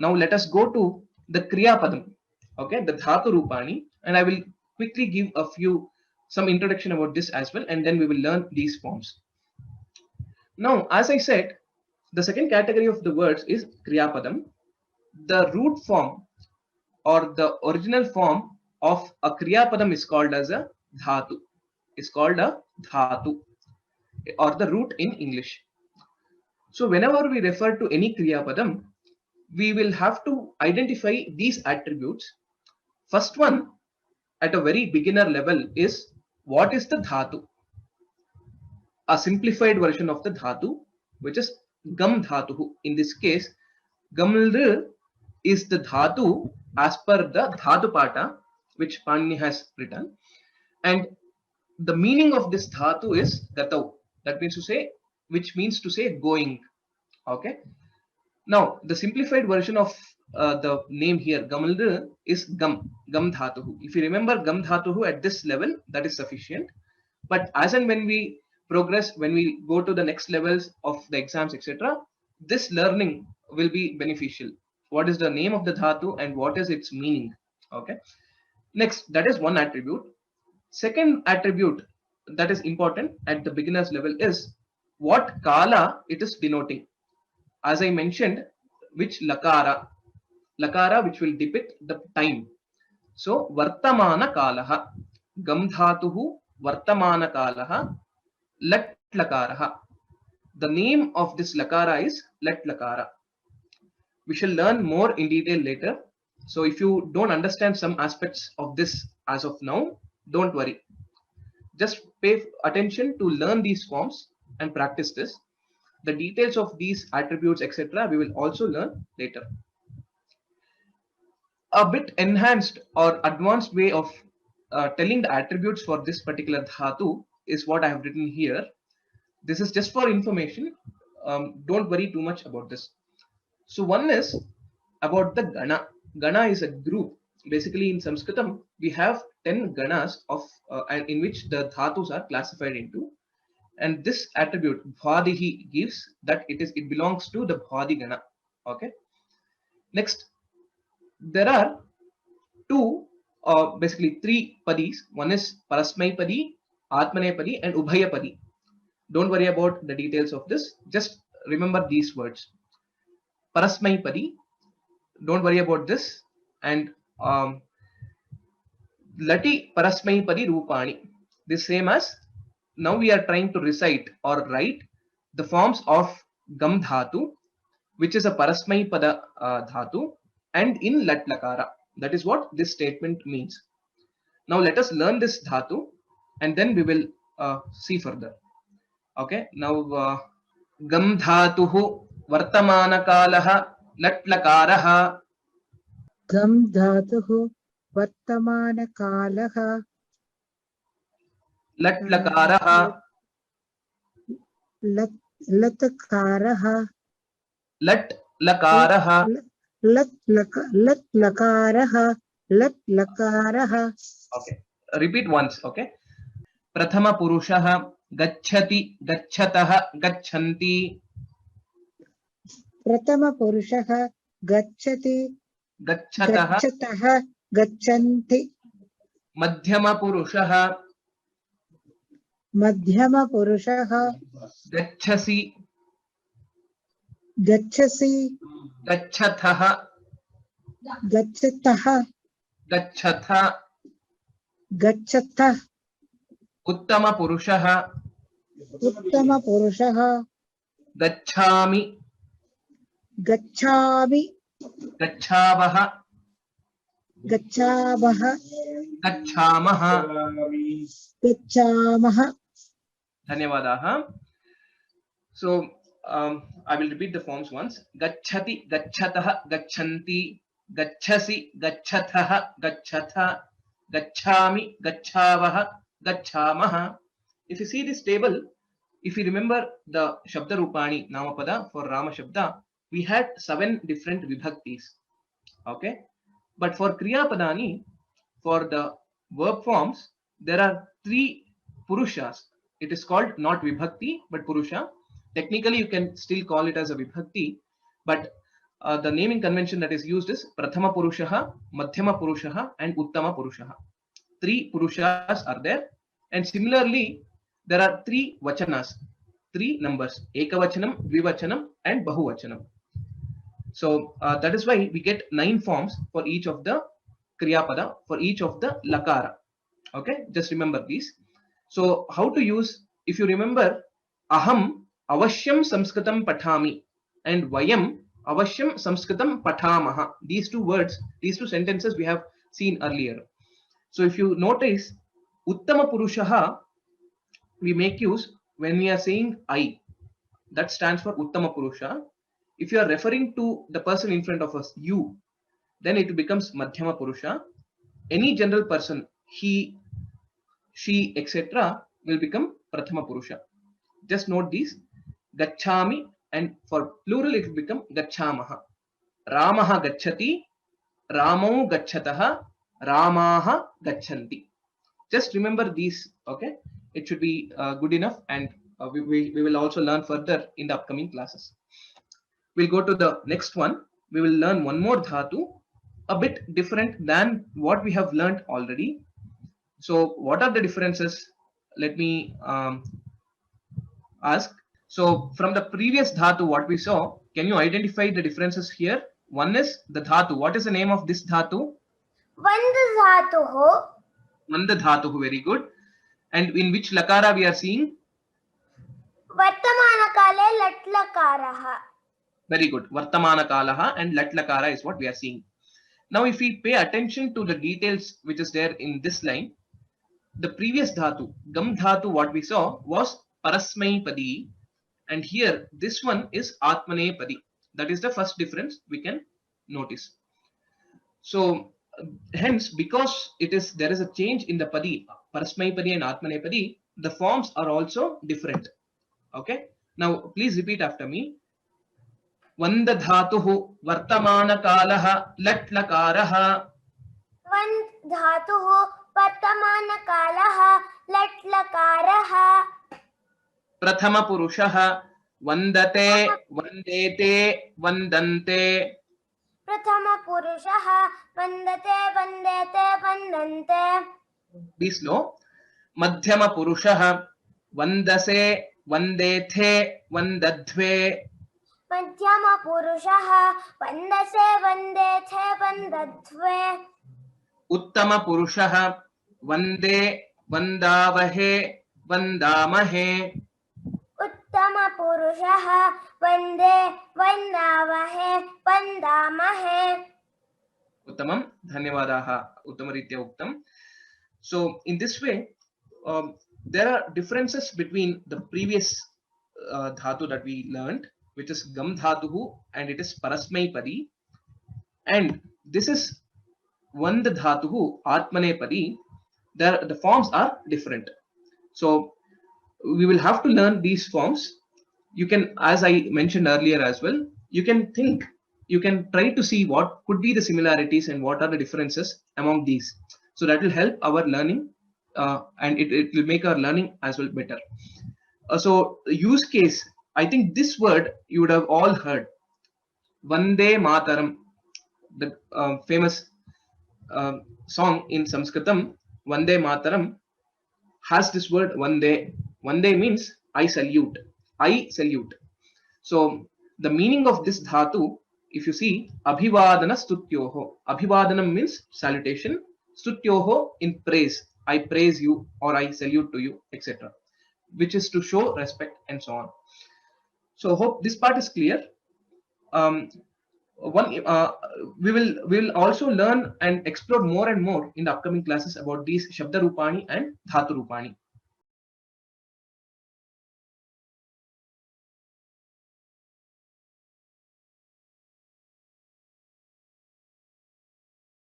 Now let us go to the Kriya Padam, okay, the Dhatu Rupani, and I will quickly give some introduction about this as well, and then we will learn these forms. Now, as I said, the second category of the words is Kriya Padam. The root form or the original form of a Kriya Padam is called as a Dhatu. It's called a Dhatu or the root in English. So whenever we refer to any Kriya Padam, we will have to identify these attributes. First one, at a very beginner level, is what is the Dhatu? A simplified version of the Dhatu, which is Gam Dhatu. In this case, Gaml is the Dhatu as per the Dhatu Pata, which Panini has written. And the meaning of this Dhatu is Gatau. That means to say, which means to say going. Okay. Now, the simplified version of the name here, Gamal is Gam Dhatuhu. If you remember Gam Dhatuhu at this level, that is sufficient. But as and when we progress, when we go to the next levels of the exams, etc., this learning will be beneficial. What is the name of the Dhatu and what is its meaning? Okay. Next, that is one attribute. Second attribute that is important at the beginner's level is what Kala it is denoting. As I mentioned, which lakara which will depict the time. So Vartamana Kalaha, Gam Dhatuhu Vartamana Kalaha, Lat Lakaraha. The name of this lakara is Lat Lakara. We shall learn more in detail later. So if you don't understand some aspects of this as of now, don't worry. Just pay attention to learn these forms and practice this. The details of these attributes, etc., we will also learn later. A bit enhanced or advanced way of telling the attributes for this particular dhatu is what I have written here. This is just for information. Don't worry too much about this. So one is about the Gana. Gana is a group. Basically, in Sanskritam, we have 10 Ganas in which the dhatus are classified into. And this attribute Bhadihi gives that it belongs to the Bhadi Gana. Okay. Next, there are basically three padis. One is Parasmai Padi, Atmane Padi, and Ubhaya Padi. Don't worry about the details of this. Just remember these words. Parasmai Padi. Don't worry about this. And Lati Parasmai Padi Rupani. The same as now we are trying to recite or write the forms of Gam Dhatu, which is a Parasmai Pada Dhatu, and in Lat Lakara. That is what this statement means. Now let us learn this Dhatu and then we will see further. Okay. Now Gam Dhatuhu Vartamana Kalaha Lat Lakaraha. Gam Dhatuhu Vartamana Kalaha Lat Lakaraha. Lat Lakaraha. Lat Lakaraha. Lat Lakaraha. Lat Lakaraha. Okay. Repeat once. Okay. Prathama Purushaha Gacchati Gacchataha Gacchanti. Prathama Purushaha Gacchati Gacchataha Gacchanti. Madhyama Purushaha Madhyama Purushaha Gacchasi Gacchasi Gacchataha Gacchataha Gachatha. Gacchata. Uttama Purushaha Uttama Purushaha Gacchami Gacchami Gacchavaha Gacchavaha Gacchamaha. Gacchamaha. Dhanyavadaha. So I will repeat the forms once. Gacchati Gacchataha Gacchanti Gacchasi Gacchataha Gachatha Gacchami Gacchavaha Gacchamaha. If you see this table, if you remember the Shabda Rupani Namapada for Rama Shabda, we had 7 different vibhaktis. Okay. But for Kriya Padani, for the verb forms, there are 3 Purushas. It is called not Vibhakti but Purusha. Technically, you can still call it as a Vibhakti, but the naming convention that is used is Prathama Purushaha, Madhyama Purushaha, and Uttama Purushaha. 3 Purushas are there, and similarly, there are 3 Vachanas, 3 numbers: Ekavachanam, Dvivachanam, and Bahuvachanam. So that is why we get 9 forms for each of the Kriya Pada, for each of the Lakara. Okay, just remember these. So how to use, if you remember, Aham Avashyam Samskritam Pathami and Vayam Avashyam Samskritam Pathamaha. These 2 words, these 2 sentences we have seen earlier. So if you notice, Uttama Purushaha, we make use when we are saying I. That stands for Uttama Purusha. If you are referring to the person in front of us, you, then it becomes Madhyama Purusha. Any general person, he, she, etc., will become Prathama Purusha. Just note these: Gachami, and for plural it will become Gachamaha. Ramaha Gachati, Ramo Gachataha, Ramaha Gachanti. Just remember these, okay? It should be good enough, and we will also learn further in the upcoming classes. We'll go to the next one. We will learn one more dhatu, a bit different than what we have learned already. So what are the differences? Let me ask. So from the previous dhatu, what we saw, can you identify the differences here? One is the dhatu. What is the name of this dhatu? Vandadhatuh. Vandadhatuh, very good. And in which lakara we are seeing? Vartamana kale latlakaraha. Very good. Vartamana kalaha and latlakara is what we are seeing. Now if we pay attention to the details which is there in this line, the previous dhatu, gam dhatu, what we saw was parasmai padi, and here this one is atmane padi. That is the first difference we can notice. So hence, because there is a change in the padi, parasmai padi and atmane padi, the forms are also different. Okay, now please repeat after me. Vandadhatuhu vartamana kalaha latlakaraha. Vandadhatuh vartamana kalaha latlakaraha. Prathama Purushaha Vandate, Vandete, Vandante. Prathama Purushaha Vandate, Vandete, Vandante. Be slow. Madhyama Purushaha Vandase, Vandethe, Vandadhve. Madhyama Purushaha Vandase, Vandethe, Vandadhve. Uttama Purushaha Vande, Vandavahe, Vandamahe. Uttama Purushaha Vande, Vandavahe, Vandamahe. Uttamam, Dhanyavadaha, Uttamaritya Uttam. So in this way, there are differences between the previous dhatu that we learned, which is gam dhatuhu, and it is parasmai padi, and this is vand dhatuhu, atmane padi. The forms are different. So we will have to learn these forms. You can, as I mentioned earlier as well, you can think, you can try to see what could be the similarities and what are the differences among these. So that will help our learning, and it will make our learning as well better. So use case, I think this word you would have all heard. Vande Mataram, the famous song in Sanskritam, Vande Mataram, has this word Vande. Vande means I salute. I salute. So the meaning of this dhatu, if you see, Abhivadana Stutyoho. Abhivadanam means salutation. Stutyoho in praise. I praise you or I salute to you, etc. Which is to show respect and so on. So hope this part is clear. We will also learn and explore more and more in the upcoming classes about these Shabda Rupani and Dhatu Rupani.